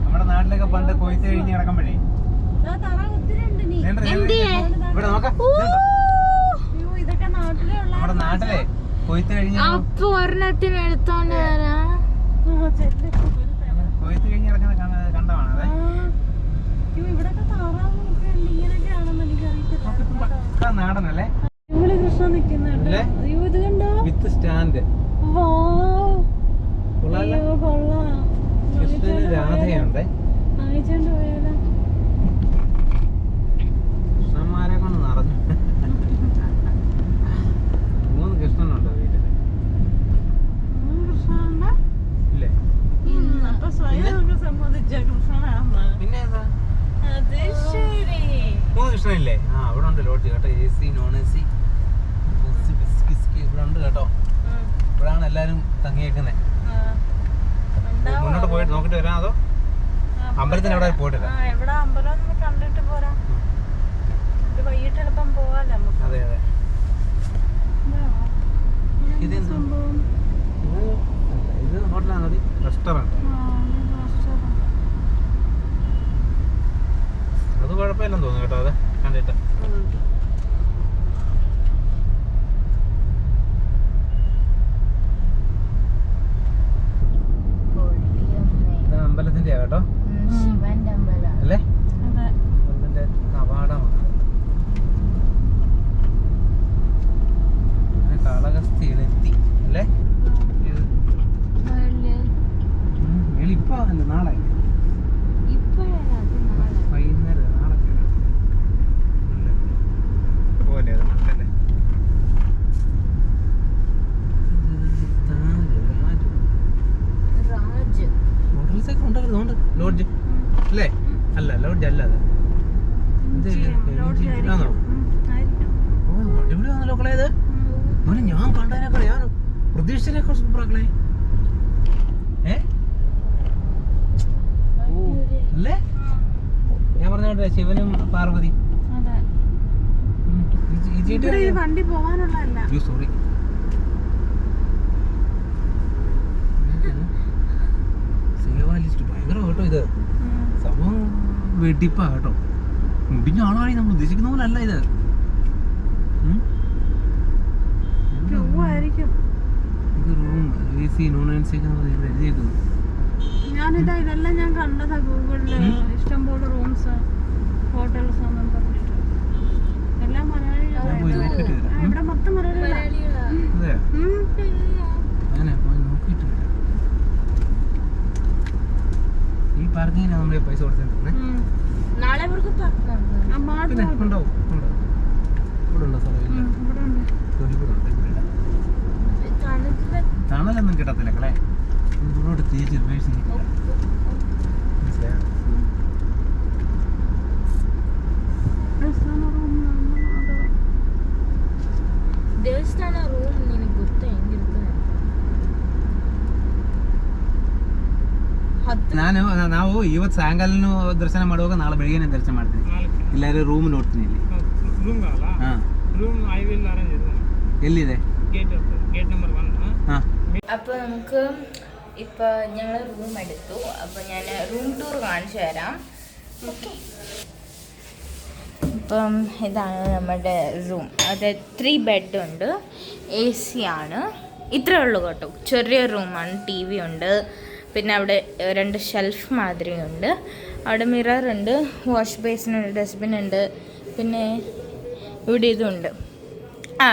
നമ്മുടെ നാട്ടിലൊക്കെ പണ്ട് കൊയ്ത്ത് കഴിഞ്ഞ് കിടക്കുമ്പോഴേ ഇവിടെ നോക്കാം. ഇതൊക്കെ നാട്ടിലുള്ള നമ്മുടെ നാട്ടിലെ കൊയ്ത്ത് കഴിഞ്ഞ് അപ്പൊ ഒരെണ്ണത്തിന് എടുത്തോണ്ട് വരാ. കൊയ്ത്ത് കഴിഞ്ഞ് കിടക്കുന്ന കണ്ടമാണ്. അതെ, ഇവിടൊക്കെ താറാവൊക്കെ ഇങ്ങനെയൊക്കെയാണെന്ന് എനിക്കറിയില്ല. നാടനല്ലേ? കൃഷ്ണ നിൽക്കുന്നുണ്ട്. ഇത് കണ്ടോ? വിത്ത് സ്റ്റാൻഡ്. കൃഷ്ണന് രാധയുണ്ട്. അയച്ചോണ്ട് പോയാലോ? കൃഷ്ണന്മാരെ കൊണ്ട് നിറഞ്ഞു. 3 കൃഷ്ണനുണ്ടോ വീട്ടില്? കൃഷ്ണനുണ്ട് ഇല്ലേ? അപ്പൊ സ്വയം സമ്മതിച്ച കൃഷ്ണനാണ്. പിന്നെ ഏതാ? അത് ശരി, 3 കൃഷ്ണനില്ലേ? അവിടെ ഉണ്ട് ലോഡ്ജ് കേട്ടോ. AC നോൺ AC ഇവിടെ ഉണ്ട് കേട്ടോ. ഇവിടാണ് എല്ലാരും തങ്ങിയേക്കുന്നത്. മുന്നോട്ട് പോയിട്ട് നോക്കിട്ട് വരാം. അതോ അമ്പലത്തിന് എവിടെ പോയിട്ടില്ല? എവിടെ അമ്പലം കണ്ടിട്ട് പോരാ. വൈകിട്ട് എളുപ്പം പോവാല്ലോ നമുക്ക്. അതെ അതെ. ഇത് ഹോട്ടലാണോ? റെസ്റ്റോറന്റ്. അത് കുഴപ്പമില്ലെന്ന് തോന്നുന്നു കേട്ടോ. അത് കണ്ടിട്ട് അമ്പലത്തിന്റെ കേട്ടോ. ശിവന്റെ അമ്പലം അല്ലേ? അമ്പലത്തിന്റെ കവാടമാണ്. കാളഹസ്തിയിലെത്തി അല്ലേ? ഇപ്പൊ നാളെ വൈകുന്നേരം നാളെ പോലെ അത് മട്ടല്ലേ? ഹോട്ടൽസൊക്കെ ഉണ്ടായിരുന്നു. ലോഡ്ജ് അല്ലേ? അല്ല ലോഡ്ജ് അല്ല. അത് ആണോ? ഓ അടിപൊളിയാണല്ലോ കളയത്. ഞാൻ കണ്ടതിനേക്കാളെ ഞാൻ പ്രതീക്ഷിച്ചതിനേക്കാൾ സൂപ്പറാക്കളെ. അല്ലേ? ഞാൻ പറഞ്ഞ ശിവനും പാർവതി. വണ്ടി പോവാനുള്ളതല്ല. സോറി. സേവാ ലിസ്റ്റ് ഭയങ്കര കേട്ടോ. ഇത് സംഭവം വെടിപ്പാ കേട്ടോ. മുടിഞ്ഞ ആളാണ് നമ്മൾ ഉദ്ദേശിക്കുന്ന പോലെ അല്ല ഇത്. ഇത് റൂം AC നോൺ AC ഒക്കെ എഴുതിയേക്കുന്നു. ഇതെല്ലാം ഞാൻ കണ്ടതാ ഗൂഗിളില്. ഇഷ്ടംപോലെ റൂംസ്, ഹോട്ടൽസ് ഒന്നും പറഞ്ഞിട്ട് എല്ലാം മലയാളികളാണ്. ഇവിടെ മൊത്തം മലയാളികളാണ്. ഈ പാർക്കിങ്ങിനാണ് നമ്മള് പൈസ കൊടുത്തിട്ടുണ്ടേ. നാളെ ഇവർക്ക് ഉണ്ടാവും. ഇവിടെ ഉണ്ടോ സ്ഥലം? തണലൊന്നും കിട്ടത്തില്ല കളെ. ഇങ്ങോട്ട് തിരിച്ച് റിവേഴ്സ് ചെയ്തില്ല. മനസ്സിലായോ? ದೇವಸ್ಥಾನ ರೂಮ್ ನಿನಗೆ ಗೊತ್ತಾ ಹೆಂಗಿರುತ್ತೆ? ನಾವು ಇವತ್ತು ಸಾಯಂಕಾಲ ದರ್ಶನ ಮಾಡುವಾಗ ನಾಳೆ ಬೆಳಿಗ್ಗೆ ದರ್ಶನ ಮಾಡ್ತೀನಿ. ಇಲ್ಲಾದ್ರೆ ರೂಮ್ ನೋಡ್ತೀನಿ ಇಲ್ಲಿ. എല്ലിದೆ അപ്പോൾ നമുക്ക് ഇപ്പോൾ ഞങ്ങൾ റൂം എടുത്തു. അപ്പോൾ ഞാൻ റൂം ടൂർ കാണിച്ചു തരാം. ഓക്കെ, ഇപ്പം ഇതാണ് നമ്മുടെ റൂം. അത് 3 ബെഡുണ്ട്, AC ആണ്. ഇത്രയേ ഉള്ളൂ കേട്ടോ. ചെറിയ റൂമാണ്. TV ഉണ്ട്, പിന്നെ അവിടെ 2 ഷെൽഫ് മാതിരിയുണ്ട്. അവിടെ മിറർ ഉണ്ട്, വാഷ് ബേസിനുണ്ട്, ഡസ്റ്റ്ബിൻ ഉണ്ട്, പിന്നെ ഇവിടെ ഇതുണ്ട്.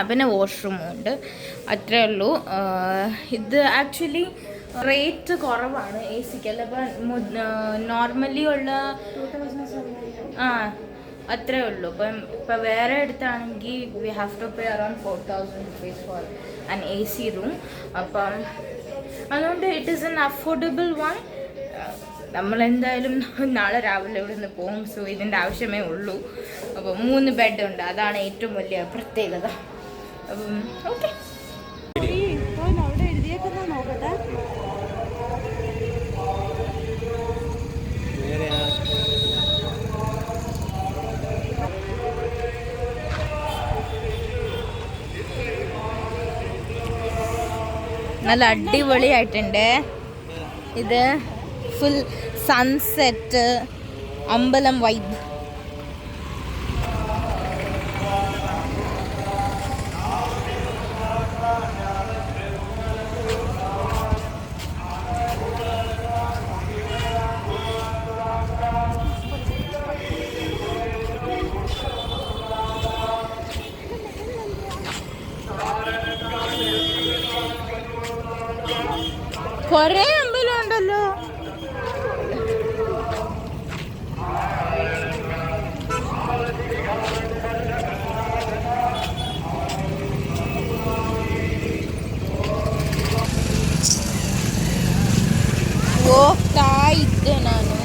പിന്നെ വാഷ്റൂമും ഉണ്ട്. അത്രേ ഉള്ളൂ. ഇത് ആക്ച്വലി റേറ്റ് കുറവാണ് AC-ക്ക്. അല്ല, ഇപ്പം നോർമലി ഉള്ള അത്രേ ഉള്ളൂ. ഇപ്പം വേറെ അടുത്താണെങ്കിൽ we have to pay around 4,000 rupees for an AC room. അപ്പം അതുകൊണ്ട് it is an affordable one. നമ്മളെന്തായാലും നാളെ രാവിലെ ഇവിടെ നിന്ന് പോകും. സോ ഇതിൻ്റെ ആവശ്യമേ ഉള്ളൂ. അപ്പോൾ 3 ബെഡുണ്ട്. അതാണ് ഏറ്റവും വലിയ പ്രത്യേകത. അപ്പം ഓക്കെ, അവിടെ എഴുതിയേക്കുന്ന നോക്കട്ടെ. നല്ല അടിപൊളിയായിട്ടുണ്ട്. ഇത് ഫുൾ സൺസെറ്റ്, അമ്പലം വൈബ്. കുറേ അമ്പലം ഉണ്ടല്ലോ. ಹೋಗ್ತಾ ಇದ್ದೆ ನಾನು.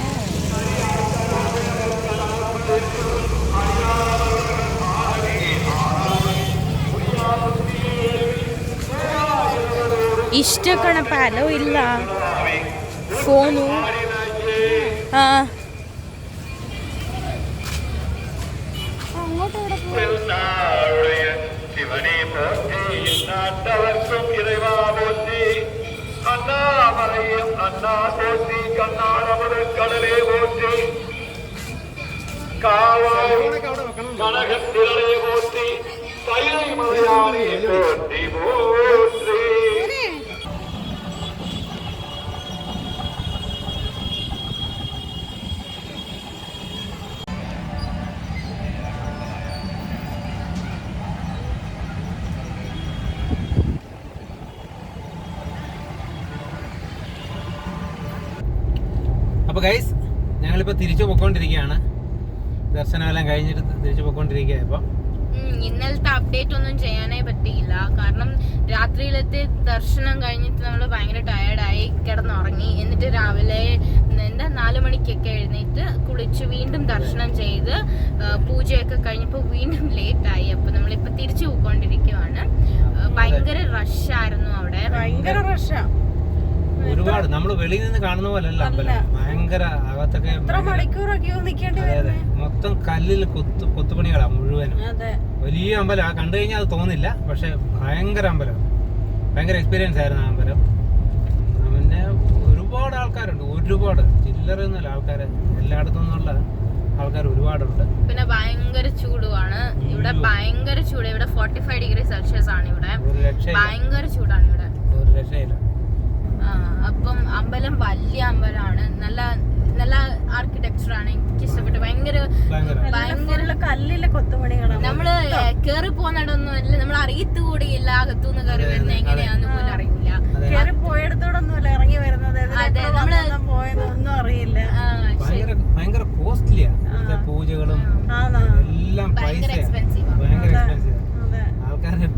ಇಷ್ಟ ಕಣಪ್ಪ, ಅಲೋ ಇಲ್ಲ ಫೋನು. അപ്പോൾ ഗൈസ്, ഞങ്ങളിപ്പോൾ തിരിച്ചു പോയിക്കൊണ്ടിരിക്കുകയാണ്. ദർശനമെല്ലാം കഴിഞ്ഞിട്ട് തിരിച്ചു പോയിക്കൊണ്ടിരിക്കുക. ഇപ്പോൾ ഇന്നലത്തെ അപ്ഡേറ്റ് ഒന്നും ചെയ്യാനേ പറ്റിയില്ല. കാരണം രാത്രിയിലത്തെ ദർശനം കഴിഞ്ഞിട്ട് നമ്മൾ ഭയങ്കര ടയേർഡായി കിടന്നുറങ്ങി. എന്നിട്ട് രാവിലെ 4 മണിക്കൊക്കെ എഴുന്നേറ്റ് കുളിച്ച് വീണ്ടും ദർശനം ചെയ്ത് പൂജയൊക്കെ കഴിഞ്ഞപ്പോൾ വീണ്ടും ലേറ്റായി. അപ്പോൾ നമ്മളിപ്പോൾ തിരിച്ചു പോയിക്കൊണ്ടിരിക്കുകയാണ്. ഭയങ്കര റഷായിരുന്നു അവിടെ. ഭയങ്കര റഷാ. ഒരുപാട് നമ്മൾ വെളിയിൽ നിന്ന് കാണുന്ന പോലെ അല്ല അമ്പലം. ഭയങ്കര അകത്തൊക്കെ മൊത്തം കല്ലിൽ കൊത്തുപണികളാ മുഴുവനും. വലിയ അമ്പലം കണ്ടു കഴിഞ്ഞാൽ അത് തോന്നില്ല. പക്ഷെ ഭയങ്കര അമ്പലം, ഭയങ്കര എക്സ്പീരിയൻസ് ആയിരുന്നു ആ അമ്പലം. പിന്നെ ഒരുപാട് ആൾക്കാരുണ്ട്, ഒരുപാട് ചില്ലറയൊന്നുമല്ല ആൾക്കാര്. എല്ലായിടത്തു നിന്നുള്ള ആൾക്കാർ ഒരുപാടുണ്ട്. പിന്നെ ഭയങ്കര ചൂടുമാണ് ഇവിടെ. ഭയങ്കര ചൂട് ഇവിടെ. 45 ഡിഗ്രി സെൽഷ്യസ് ആണ് ഇവിടെ. ഭയങ്കര ചൂടാണ് ഇവിടെ, ഒരു രക്ഷയില്ല. അപ്പം അമ്പലം വലിയ അമ്പലമാണ്. നല്ല നല്ല ആർക്കിടെക്ചർ ആണ്. എനിക്ക് ഇഷ്ടപ്പെട്ടു. ഭയങ്കര കല്ലിലെ കൊത്തുപണികളാണ്. നമ്മള് കേറി പോകുന്നിടൊന്നും അല്ല. നമ്മൾ അറിയത്തുകൂടിയില്ല അകത്തുനിന്ന് കയറി വരുന്നത് എങ്ങനെയാന്ന് പോലും അറിയില്ല. കേറി പോയിടത്തോടൊന്നുമല്ല ഇറങ്ങി വരുന്നത്. അതെ, നമ്മള് പോയതൊന്നും അറിയില്ല. ഭയങ്കര കോസ്റ്റ്ലിയാ പൂജകളും എല്ലാം. ഭയങ്കര എക്സ്പെൻസീവ്. ഭയങ്കര എക്സ്പെൻസീവ്.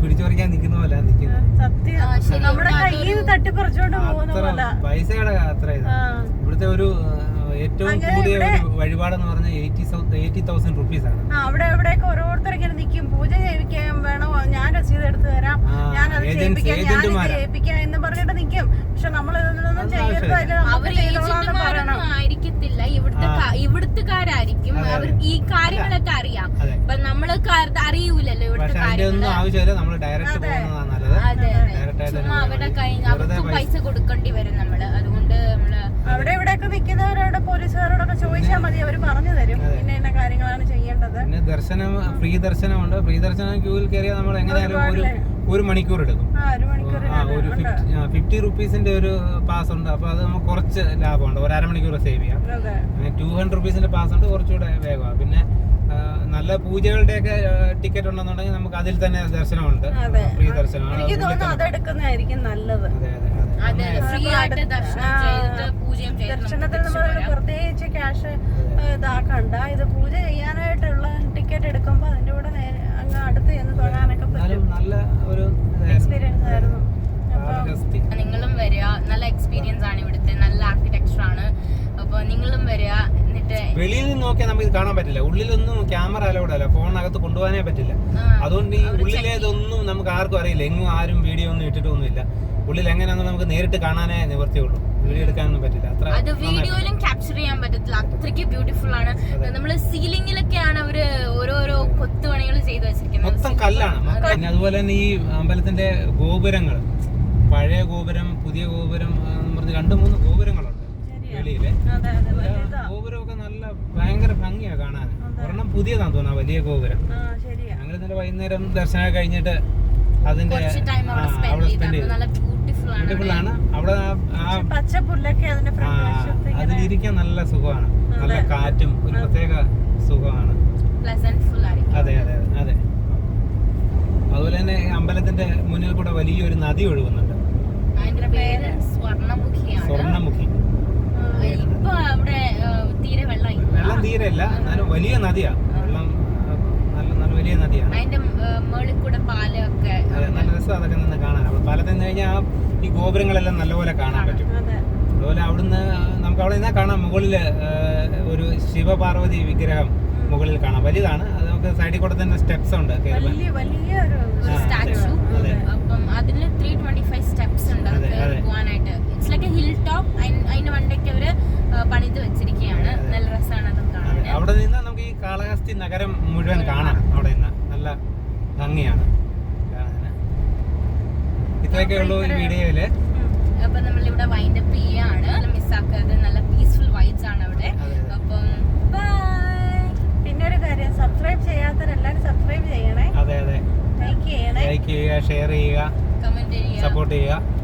പിടിച്ചു പറിക്കാൻ നിൽക്കുന്ന പോലെ നിൽക്കുന്നത്. സത്യം നമ്മുടെ കയ്യിൽ നിന്ന് തട്ടിപ്പറിച്ചോണ്ട് പോകുന്ന പോലെ. പൈസയുടെ അത്ര ഇത്. ഇവിടുത്തെ ഒരു ഏറ്റവും കൂടിയ ഒരു വഴിപാടെന്ന് പറഞ്ഞാൽ 80,000 റുപ്പീസ് ആണ്. അവിടെ എവിടെയൊക്കെ ഓരോരുത്തർ ഇങ്ങനെ നിൽക്കും, പൂജ ചെയ്യിക്കാൻ വേണോ, ഞാൻ രസീത് എടുത്ത് തരാം, ഞാൻ അത് ചെയ്യിപ്പിക്കാം, ഞാൻ ചെയ്യിപ്പിക്കാം എന്ന് പറഞ്ഞിട്ട് നിൽക്കും. പക്ഷെ നമ്മൾ ഇതൊന്നും ചെയ്യരുതല്ല, ആയിരിക്കത്തില്ല, ഇവിടുത്തുകാരായിരിക്കും. അവർ ഈ കാര്യങ്ങളൊക്കെ അറിയാം. അപ്പൊ നമ്മള് അറിയൂലല്ലോ ഇവിടുത്തെ കാര്യങ്ങളൊന്നും ആവശ്യമില്ല. നമ്മൾ ഡയറക്റ്റ് പോകുന്നതാണ് നല്ലത്. ചുമ്മാ അവിടെ അവർക്ക് പൈസ കൊടുക്കേണ്ടി വരും നമ്മള്. അതുകൊണ്ട് നമ്മള് അവിടെ ഇവിടെയൊക്കെ നിൽക്കുന്നവരോട് പോലീസുകാരോടൊക്കെ ചോദിച്ചാൽ മതി, അവര് പറഞ്ഞു തരും പിന്നെ എന്ന കാര്യങ്ങളാണ് ചെയ്യേണ്ടത്. പിന്നെ ദർശനം, ഫ്രീ ദർശനമുണ്ട്. ഫ്രീ ദർശനം ക്യൂവിൽ കയറിയാൽ നമ്മൾ എങ്ങനെയാലും ഒരു മണിക്കൂർ എടുക്കും. ഒരു 50 റുപ്പീസിന്റെ ഒരു പാസ് ഉണ്ട്. അപ്പൊ അത് നമുക്ക് കുറച്ച് ലാഭമുണ്ട്, ഒരു അരമണിക്കൂർ സേവ് ചെയ്യാം. 200 റുപ്പീസിന്റെ പാസ് ഉണ്ട്, കുറച്ചുകൂടെ വേഗമാണ്. പിന്നെ നല്ല പൂജകളുടെ ഒക്കെ ടിക്കറ്റ് ഉണ്ടെന്നുണ്ടെങ്കിൽ നമുക്ക് അതിൽ തന്നെ ദർശനമുണ്ട്, ഫ്രീ ദർശനം. എനിക്ക് തോന്നുന്നു അതെടുക്കുന്നതായിരിക്കും നല്ലത്. ദർശനത്തിന് നമ്മൾ പ്രത്യേകിച്ച് ക്യാഷ് ഇതാക്കണ്ട. ഇത് പൂജ ചെയ്യാനായിട്ടുള്ള ടിക്കറ്റ് എടുക്കുമ്പോ അതിന്റെ കൂടെ അങ്ങ് അടുത്ത് ചെന്ന് തൊഴാനൊക്കെ പറ്റും. നല്ല ഒരു എക്സ്പീരിയൻസ് ആയിരുന്നു. നിങ്ങളും വരിക, നല്ല എക്സ്പീരിയൻസ് ആണ് ഇവിടുത്തെ, നല്ല ആർക്കിടെക്ചർ ആണ്. അപ്പൊ നിങ്ങളും വരിക. എന്നിട്ട് വെളിയിൽ നിന്ന് നോക്കിയാൽ നമുക്ക് ഇത് കാണാൻ പറ്റില്ല. ഉള്ളിലൊന്നും ക്യാമറ അലൗഡ് അല്ല, ഫോണിനകത്ത് കൊണ്ടുപോകാനേ പറ്റില്ല. അതുകൊണ്ട് ഈ ഉള്ളിലേതൊന്നും നമുക്ക് ആർക്കും അറിയില്ല. എങ്ങും ആരും വീഡിയോ ഒന്നും ഇട്ടിട്ടൊന്നുമില്ല. ഉള്ളിൽ എങ്ങനെയാണെന്ന് നമുക്ക് നേരിട്ട് കാണാനേ നിവർത്തിയുള്ളൂ. വീഡിയോ എടുക്കാനൊന്നും പറ്റില്ല. അത് വീഡിയോയിലും ക്യാപ്ചർ ചെയ്യാൻ പറ്റത്തില്ല, അത്രയ്ക്ക് ബ്യൂട്ടിഫുൾ ആണ്. നമ്മള് സീലിംഗിലൊക്കെയാണ് അവര് ഓരോരോ കൊത്തുപണികൾ ചെയ്തു വെച്ചിരിക്കുന്നത്. മൊത്തം കല്ലാണ്. പിന്നെ അതുപോലെ തന്നെ ഈ അമ്പലത്തിന്റെ ഗോപുരങ്ങൾ, പഴയ ഗോപുരം, പുതിയ ഗോപുരം എന്ന് പറഞ്ഞ് 2-3 ഗോപുരങ്ങളുണ്ട് വെളിയില്. ഗോപുരമൊക്കെ നല്ല ഭയങ്കര ഭംഗിയാ കാണാൻ. ഒരെണ്ണം പുതിയതാന്ന് തോന്നുന്നു വലിയ ഗോപുരം. ഞങ്ങൾ ഇന്നലെ വൈകുന്നേരം ദർശനം കഴിഞ്ഞിട്ട് അതിന്റെ അവിടെ സ്പെൻഡ് ചെയ്തു. ബ്യൂട്ടിഫുൾ ആണ്. അവിടെ അതിലിരിക്കാൻ നല്ല സുഖമാണ്, നല്ല കാറ്റും ഒരു പ്രത്യേക സുഖമാണ്. അതെ അതെ അതെ. അതുപോലെ തന്നെ അമ്പലത്തിന്റെ മുന്നിൽ കൂടെ വലിയൊരു നദി ഒഴുകുന്നുണ്ട്, സ്വർണ്ണമുഖി. വെള്ളം തീരെ ഇല്ല, എന്നാലും വലിയ നദിയാ. വെള്ളം നല്ല വലിയ നദിയാണ്. നല്ല രസം അതൊക്കെ നിന്ന് കാണാൻ. അപ്പൊ പാലത്തിൽ നിന്ന് കഴിഞ്ഞാൽ ഈ ഗോപുരങ്ങളെല്ലാം നല്ലപോലെ കാണാൻ പറ്റും. അതുപോലെ അവിടുന്ന് നമുക്ക് അവിടെ നിന്നാ കാണാം, മുകളില് ഒരു ശിവപാർവതി വിഗ്രഹം മുകളിൽ കാണാം. വലുതാണ്. അത് നമുക്ക് സൈഡിൽ കൂടെ തന്നെ സ്റ്റെപ്സ് ഉണ്ട്. അതില് 325 സ്റ്റെപ്സ് ഉണ്ട് പോകാനായിട്ട്. It's like A hill top. അതിന്റെ വണ്ടയ്ക്ക് അവര് പണിത് വെച്ചിരിക്കുകയാണ്. നല്ല രസമാണ് അത് കാണാൻ. അവിടെ നിന്ന് നമുക്ക് ഈ കാളഹസ്തി നഗരം മുഴുവൻ കാണാം. അവിടെ നിന്ന് നല്ല ഭംഗിയാണ്. ഇത്രയൊക്കെ ഉള്ളൂ ഈ വീഡിയോയില്. അപ്പൊ നമ്മളിവിടെ വൈൻഡ് അപ്പ് ചെയ്യാണ്. മിസ്സാക്കരുത്, നല്ല പീസ്ഫുൾ വൈബ്സ് ആണ് അവിടെ. അപ്പം ബൈ. പിന്നെ ഒരു കാര്യം, സബ്സ്ക്രൈബ് ചെയ്യാത്തവരെല്ലാരും സബ്സ്ക്രൈബ് ചെയ്യണേ. അതെ അതെ, ലൈക്ക് ചെയ്യണേ, ലൈക്ക് ചെയ്യുക, ഷെയർ ചെയ്യുക, കമന്റ് ചെയ്യുക, സപ്പോർട്ട് ചെയ്യുക.